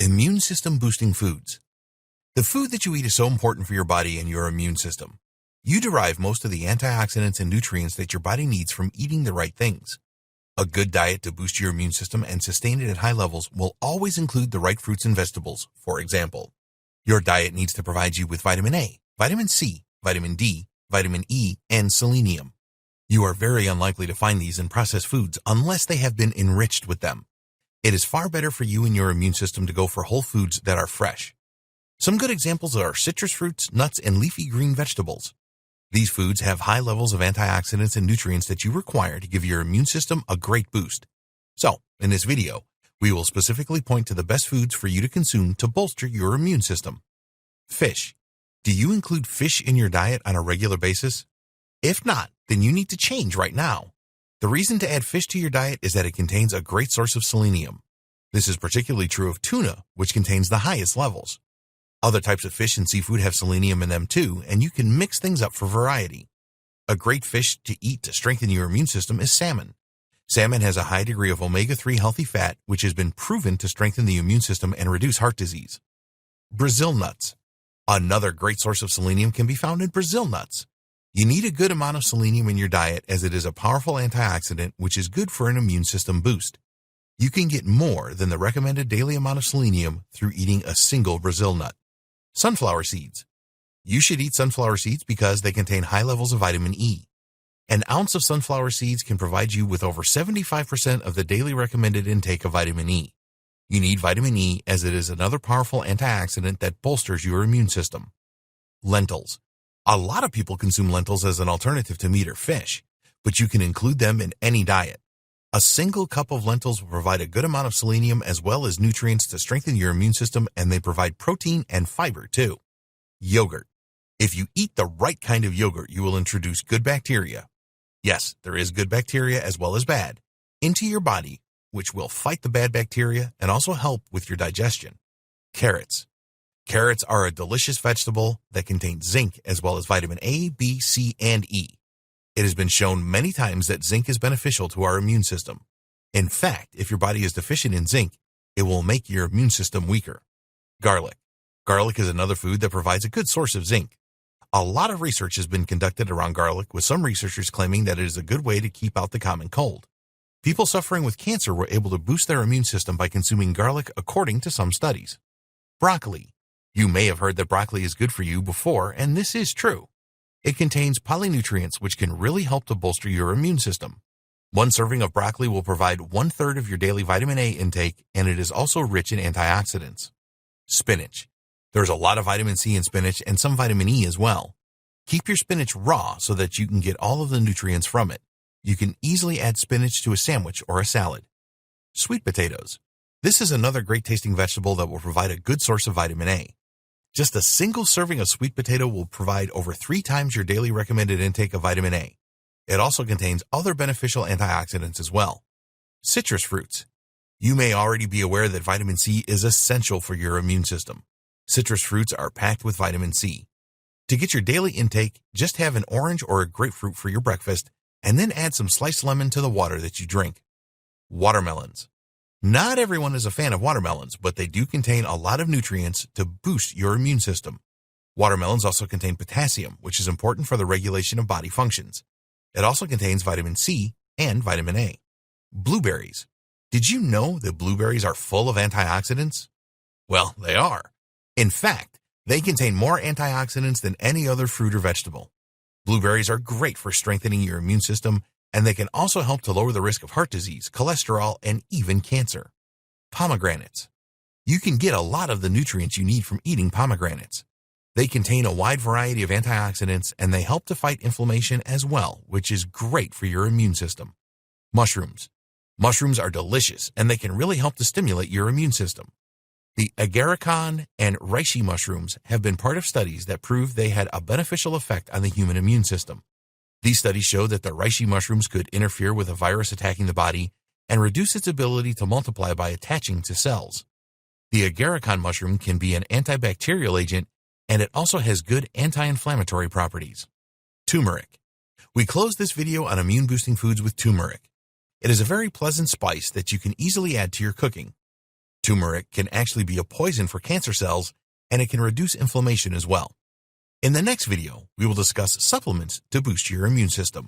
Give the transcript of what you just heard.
Immune system boosting foods. The food that you eat is so important for your body and your immune system. You derive most of the antioxidants and nutrients that your body needs from eating the right things. A good diet to boost your immune system and sustain it at high levels will always include the right fruits and vegetables. For example, your diet needs to provide you with vitamin A, vitamin C, vitamin D, vitamin E, and selenium. You are very unlikely to find these in processed foods unless they have been enriched with them. It is far better for you and your immune system to go for whole foods that are fresh. Some good examples are citrus fruits, nuts, and leafy green vegetables. These foods have high levels of antioxidants and nutrients that you require to give your immune system a great boost. So, in this video, we will specifically point to the best foods for you to consume to bolster your immune system. Fish. Do you include fish in your diet on a regular basis? If not, then you need to change right now. The reason to add fish to your diet is that it contains a great source of selenium. This is particularly true of tuna, which contains the highest levels. Other types of fish and seafood have selenium in them too, and you can mix things up for variety. A great fish to eat to strengthen your immune system is salmon. Salmon has a high degree of omega-3 healthy fat, which has been proven to strengthen the immune system and reduce heart disease. Brazil nuts. Another great source of selenium can be found in Brazil nuts. You need a good amount of selenium in your diet as it is a powerful antioxidant which is good for an immune system boost. You can get more than the recommended daily amount of selenium through eating a single Brazil nut. Sunflower seeds. You should eat sunflower seeds because they contain high levels of vitamin E. An ounce of sunflower seeds can provide you with over 75% of the daily recommended intake of vitamin E. You need vitamin E as it is another powerful antioxidant that bolsters your immune system. Lentils. A lot of people consume lentils as an alternative to meat or fish, but you can include them in any diet. A single cup of lentils will provide a good amount of selenium as well as nutrients to strengthen your immune system, and they provide protein and fiber too. Yogurt. If you eat the right kind of yogurt, you will introduce good bacteria. Yes, there is good bacteria as well as bad into your body, which will fight the bad bacteria and also help with your digestion. Carrots. Carrots are a delicious vegetable that contains zinc as well as vitamin A, B, C, and E. It has been shown many times that zinc is beneficial to our immune system. In fact, if your body is deficient in zinc, it will make your immune system weaker. Garlic. Garlic is another food that provides a good source of zinc. A lot of research has been conducted around garlic, with some researchers claiming that it is a good way to keep out the common cold. People suffering with cancer were able to boost their immune system by consuming garlic, according to some studies. Broccoli. You may have heard that broccoli is good for you before, and this is true. It contains polynutrients which can really help to bolster your immune system. One serving of broccoli will provide 1/3 of your daily vitamin A intake, and it is also rich in antioxidants. Spinach. There's a lot of vitamin C in spinach and some vitamin E as well. Keep your spinach raw so that you can get all of the nutrients from it. You can easily add spinach to a sandwich or a salad. Sweet potatoes. This is another great tasting vegetable that will provide a good source of vitamin A. Just a single serving of sweet potato will provide over 3 times your daily recommended intake of vitamin A. It also contains other beneficial antioxidants as well. Citrus fruits. You may already be aware that vitamin C is essential for your immune system. Citrus fruits are packed with vitamin C. To get your daily intake, just have an orange or a grapefruit for your breakfast, and then add some sliced lemon to the water that you drink. Watermelons. Not everyone is a fan of watermelons, but they do contain a lot of nutrients to boost your immune system. Watermelons also contain potassium, which is important for the regulation of body functions. It also contains vitamin C and vitamin A. Blueberries. Did you know that blueberries are full of antioxidants? Well, they are. In fact, they contain more antioxidants than any other fruit or vegetable. Blueberries are great for strengthening your immune system, and they can also help to lower the risk of heart disease, cholesterol, and even cancer. Pomegranates. You can get a lot of the nutrients you need from eating pomegranates. They contain a wide variety of antioxidants, and they help to fight inflammation as well, which is great for your immune system. Mushrooms. Mushrooms are delicious, and they can really help to stimulate your immune system. The agarikon and reishi mushrooms have been part of studies that prove they had a beneficial effect on the human immune system. These studies show that the reishi mushrooms could interfere with a virus attacking the body and reduce its ability to multiply by attaching to cells. The agarikon mushroom can be an antibacterial agent, and it also has good anti-inflammatory properties. Turmeric. We close this video on immune-boosting foods with turmeric. It is a very pleasant spice that you can easily add to your cooking. Turmeric can actually be a poison for cancer cells, and it can reduce inflammation as well. In the next video, we will discuss supplements to boost your immune system.